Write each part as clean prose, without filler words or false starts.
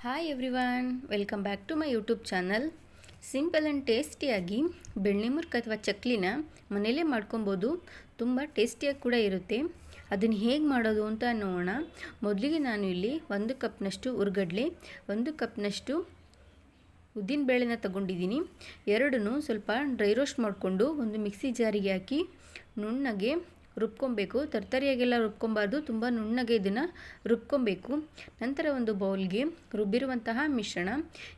Hi everyone, welcome back to my YouTube channel. Simple and ಟೇಸ್ಟಿಯಾಗಿ ಬೆಣ್ಣೆ ಮುರ್ಕ್ ಅಥವಾ ಚಕ್ಲಿನ ಮನೆಯಲ್ಲೇ ಮಾಡ್ಕೊಬೋದು. ತುಂಬ ಟೇಸ್ಟಿಯಾಗಿ ಕೂಡ ಇರುತ್ತೆ. ಅದನ್ನು ಹೇಗೆ ಮಾಡೋದು ಅಂತ ನೋಡೋಣ. ಮೊದಲಿಗೆ ನಾನು ಇಲ್ಲಿ 1 ಕಪ್ನಷ್ಟು ಹುರ್ಗಡ್ಲೆ, 1 ಕಪ್ನಷ್ಟು ಉದ್ದಿನಬೇಳೆನ ತಗೊಂಡಿದ್ದೀನಿ. ಎರಡನ್ನೂ ಸ್ವಲ್ಪ ಡ್ರೈ ರೋಸ್ಟ್ ಮಾಡಿಕೊಂಡು ಒಂದು ಮಿಕ್ಸಿ ಜಾರಿಗೆ ಹಾಕಿ ನುಣ್ಣಗೆ ರುಬ್ಕೊಬೇಕು. ತರ್ತರಿಯಾಗೆಲ್ಲ ರುಬ್ಕೊಬಾರ್ದು, ತುಂಬ ನುಣ್ಣಗೆ ಇದನ್ನು ರುಬ್ಕೊಬೇಕು. ನಂತರ ಒಂದು ಬೌಲ್ಗೆ ರುಬ್ಬಿರುವಂತಹ ಮಿಶ್ರಣ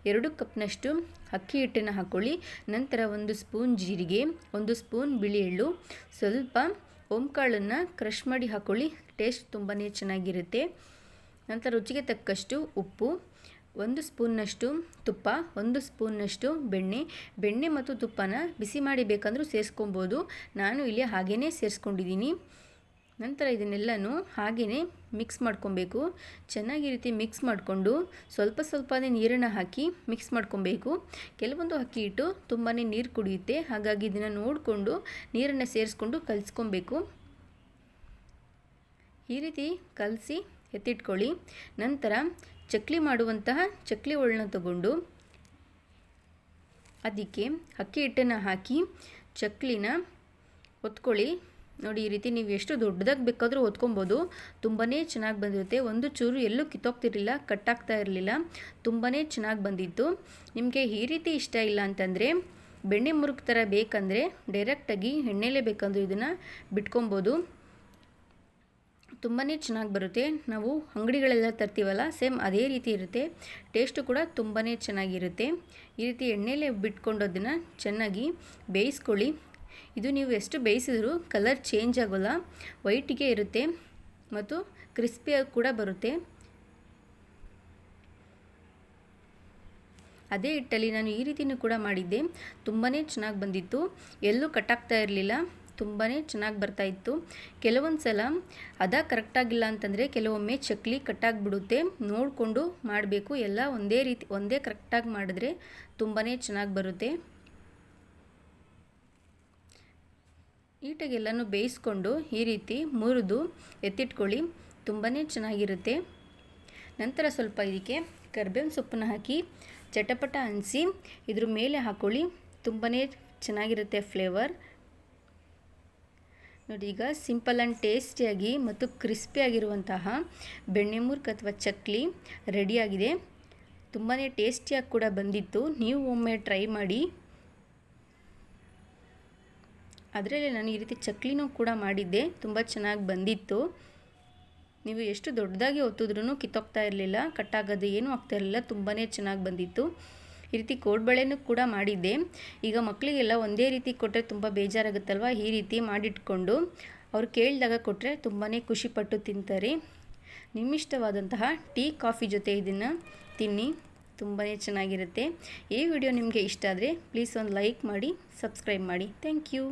2 ಕಪ್ನಷ್ಟು ಅಕ್ಕಿ ಹಿಟ್ಟನ್ನು ಹಾಕ್ಕೊಳ್ಳಿ. ನಂತರ 1 ಸ್ಪೂನ್ ಜೀರಿಗೆ, 1 ಸ್ಪೂನ್ ಬಿಳಿ ಎಳ್ಳು, ಸ್ವಲ್ಪ ಓಂಕಾಳನ್ನು ಕ್ರಷ್ ಮಾಡಿ ಹಾಕ್ಕೊಳ್ಳಿ. ಟೇಸ್ಟ್ ತುಂಬಾ ಚೆನ್ನಾಗಿರುತ್ತೆ. ನಂತರ ರುಚಿಗೆ ತಕ್ಕಷ್ಟು ಉಪ್ಪು, 1 ಸ್ಪೂನ್ನಷ್ಟು ತುಪ್ಪ, 1 ಸ್ಪೂನ್ನಷ್ಟು ಬೆಣ್ಣೆ ಮತ್ತು ತುಪ್ಪನ ಬಿಸಿ ಮಾಡಿ ಬೇಕಂದ್ರೂ ಸೇರಿಸ್ಕೊಬೋದು. ನಾನು ಇಲ್ಲಿ ಹಾಗೇ ಸೇರಿಸ್ಕೊಂಡಿದ್ದೀನಿ. ನಂತರ ಇದನ್ನೆಲ್ಲನೂ ಹಾಗೇ ಮಿಕ್ಸ್ ಮಾಡ್ಕೊಬೇಕು. ಚೆನ್ನಾಗಿ ಈ ರೀತಿ ಮಿಕ್ಸ್ ಮಾಡಿಕೊಂಡು ಸ್ವಲ್ಪನೇ ನೀರನ್ನು ಹಾಕಿ ಮಿಕ್ಸ್ ಮಾಡ್ಕೊಬೇಕು. ಕೆಲವೊಂದು ಅಕ್ಕಿ ಹಿಟ್ಟು ತುಂಬಾ ನೀರು ಕುಡಿಯುತ್ತೆ, ಹಾಗಾಗಿ ಇದನ್ನು ನೋಡಿಕೊಂಡು ನೀರನ್ನು ಸೇರಿಸ್ಕೊಂಡು ಕಲಿಸ್ಕೊಬೇಕು. ಈ ರೀತಿ ಕಲಸಿ ಎತ್ತಿಟ್ಕೊಳ್ಳಿ. ನಂತರ ಚಕ್ಲಿ ಮಾಡುವಂತಹ ಚಕ್ಲಿ ಒಳ್ಳನ್ನ ತಗೊಂಡು ಅದಕ್ಕೆ ಅಕ್ಕಿ ಹಿಟ್ಟನ್ನು ಹಾಕಿ ಚಕ್ಲಿನ ಒತ್ಕೊಳ್ಳಿ. ನೋಡಿ, ಈ ರೀತಿ ನೀವು ಎಷ್ಟು ದೊಡ್ಡದಾಗಿ ಬೇಕಾದರೂ ಒತ್ಕೊಬೋದು. ತುಂಬಾ ಚೆನ್ನಾಗಿ ಬಂದಿರುತ್ತೆ. ಒಂದು ಚೂರು ಎಲ್ಲೂ ಕಿತ್ತೋಗ್ತಿರಲಿಲ್ಲ, ಕಟ್ಟಾಗ್ತಾ ಇರಲಿಲ್ಲ. ತುಂಬಾ ಚೆನ್ನಾಗಿ ಬಂದಿತ್ತು. ನಿಮಗೆ ಈ ರೀತಿ ಇಷ್ಟ ಇಲ್ಲ ಅಂತಂದರೆ ಬೆಣ್ಣೆ ಮುರುಕ್ ಥರ ಬೇಕಂದರೆ ಡೈರೆಕ್ಟಾಗಿ ಎಣ್ಣೆಲೇ ಬೇಕಂದ್ರೆ ಇದನ್ನು ಬಿಟ್ಕೊಬೋದು. ತುಂಬಾ ಚೆನ್ನಾಗಿ ಬರುತ್ತೆ. ನಾವು ಅಂಗಡಿಗಳೆಲ್ಲ ತರ್ತೀವಲ್ಲ, ಸೇಮ್ ಅದೇ ರೀತಿ ಇರುತ್ತೆ. ಟೇಸ್ಟು ಕೂಡ ತುಂಬಾ ಚೆನ್ನಾಗಿರುತ್ತೆ. ಈ ರೀತಿ ಎಣ್ಣೆಲೇ ಬಿಟ್ಕೊಂಡು ಅದನ್ನು ಚೆನ್ನಾಗಿ ಬೇಯಿಸ್ಕೊಳ್ಳಿ. ಇದು ನೀವು ಎಷ್ಟು ಬೇಯಿಸಿದ್ರೂ ಕಲರ್ ಚೇಂಜ್ ಆಗೋಲ್ಲ, ವೈಟಿಗೆ ಇರುತ್ತೆ ಮತ್ತು ಕ್ರಿಸ್ಪಿಯಾಗಿ ಕೂಡ ಬರುತ್ತೆ. ಅದೇ ಹಿಟ್ಟಲ್ಲಿ ನಾನು ಈ ರೀತಿಯೂ ಕೂಡ ಮಾಡಿದ್ದೆ. ತುಂಬಾ ಚೆನ್ನಾಗಿ ಬಂದಿತ್ತು. ಎಲ್ಲೂ ಕಟ್ಟಾಗ್ತಾ ಇರಲಿಲ್ಲ. ತುಂಬಾ ಚೆನ್ನಾಗಿ ಬರ್ತಾಯಿತ್ತು. ಕೆಲವೊಂದು ಸಲ ಕರೆಕ್ಟಾಗಿಲ್ಲ ಅಂತಂದರೆ ಕೆಲವೊಮ್ಮೆ ಚಕ್ಲಿ ಕಟ್ಟಾಗಿಬಿಡುತ್ತೆ. ನೋಡಿಕೊಂಡು ಮಾಡಬೇಕು. ಎಲ್ಲ ಒಂದೇ ಕರೆಕ್ಟಾಗಿ ಮಾಡಿದ್ರೆ ತುಂಬಾ ಚೆನ್ನಾಗಿ ಬರುತ್ತೆ. ನೀಟಾಗೆಲ್ಲನೂ ಬೇಯಿಸ್ಕೊಂಡು ಈ ರೀತಿ ಮುರಿದು ಎತ್ತಿಟ್ಕೊಳ್ಳಿ. ತುಂಬಾ ಚೆನ್ನಾಗಿರುತ್ತೆ. ನಂತರ ಸ್ವಲ್ಪ ಇದಕ್ಕೆ ಕರಿಬೇವಿನ ಸೊಪ್ಪನ್ನು ಹಾಕಿ ಚಟಪಟ ಅನಿಸಿ ಇದ್ರ ಮೇಲೆ ಹಾಕ್ಕೊಳ್ಳಿ. ತುಂಬಾ ಚೆನ್ನಾಗಿರುತ್ತೆ ಫ್ಲೇವರ್. ನೋಡಿ, ಈಗ ಸಿಂಪಲ್ ಆ್ಯಂಡ್ ಟೇಸ್ಟಿಯಾಗಿ ಮತ್ತು ಕ್ರಿಸ್ಪಿಯಾಗಿರುವಂತಹ ಬೆಣ್ಣೆ ಮುರ್ಕ್ ಅಥವಾ ಚಕ್ಲಿ ರೆಡಿಯಾಗಿದೆ. ತುಂಬಾ ಟೇಸ್ಟಿಯಾಗಿ ಕೂಡ ಬಂದಿತ್ತು. ನೀವು ಒಮ್ಮೆ ಟ್ರೈ ಮಾಡಿ. ಅದರಲ್ಲೇ ನಾನು ಈ ರೀತಿ ಚಕ್ಲಿನೂ ಕೂಡ ಮಾಡಿದ್ದೆ. ತುಂಬ ಚೆನ್ನಾಗಿ ಬಂದಿತ್ತು. ನೀವು ಎಷ್ಟು ದೊಡ್ಡದಾಗಿ ಒತ್ತಿದ್ರೂ ಕಿತ್ತೋಗ್ತಾ ಇರಲಿಲ್ಲ, ಕಟ್ಟಾಗೋದು ಏನೂ ಆಗ್ತಾ ಇರಲಿಲ್ಲ. ತುಂಬಾ ಚೆನ್ನಾಗಿ ಬಂದಿತ್ತು. ಈ ರೀತಿ ಕೋಡ್ಬಳೆನೂ ಕೂಡ ಮಾಡಿದ್ದೆ. ಈಗ ಮಕ್ಕಳಿಗೆಲ್ಲ ಒಂದೇ ರೀತಿ ಕೊಟ್ಟರೆ ತುಂಬ ಬೇಜಾರಾಗುತ್ತಲ್ವ. ಈ ರೀತಿ ಮಾಡಿಟ್ಕೊಂಡು ಅವ್ರು ಕೇಳಿದಾಗ ಕೊಟ್ಟರೆ ತುಂಬಾ ಖುಷಿಪಟ್ಟು ತಿಂತಾರೆ. ನಿಮ್ಮಿಷ್ಟವಾದಂತಹ ಟೀ ಕಾಫಿ ಜೊತೆ ಇದನ್ನು ತಿನ್ನಿ. ತುಂಬಾ ಚೆನ್ನಾಗಿರುತ್ತೆ. ಈ ವಿಡಿಯೋ ನಿಮಗೆ ಇಷ್ಟ ಆದರೆ ಪ್ಲೀಸ್ ಒಂದು ಲೈಕ್ ಮಾಡಿ, ಸಬ್ಸ್ಕ್ರೈಬ್ ಮಾಡಿ. Thank you.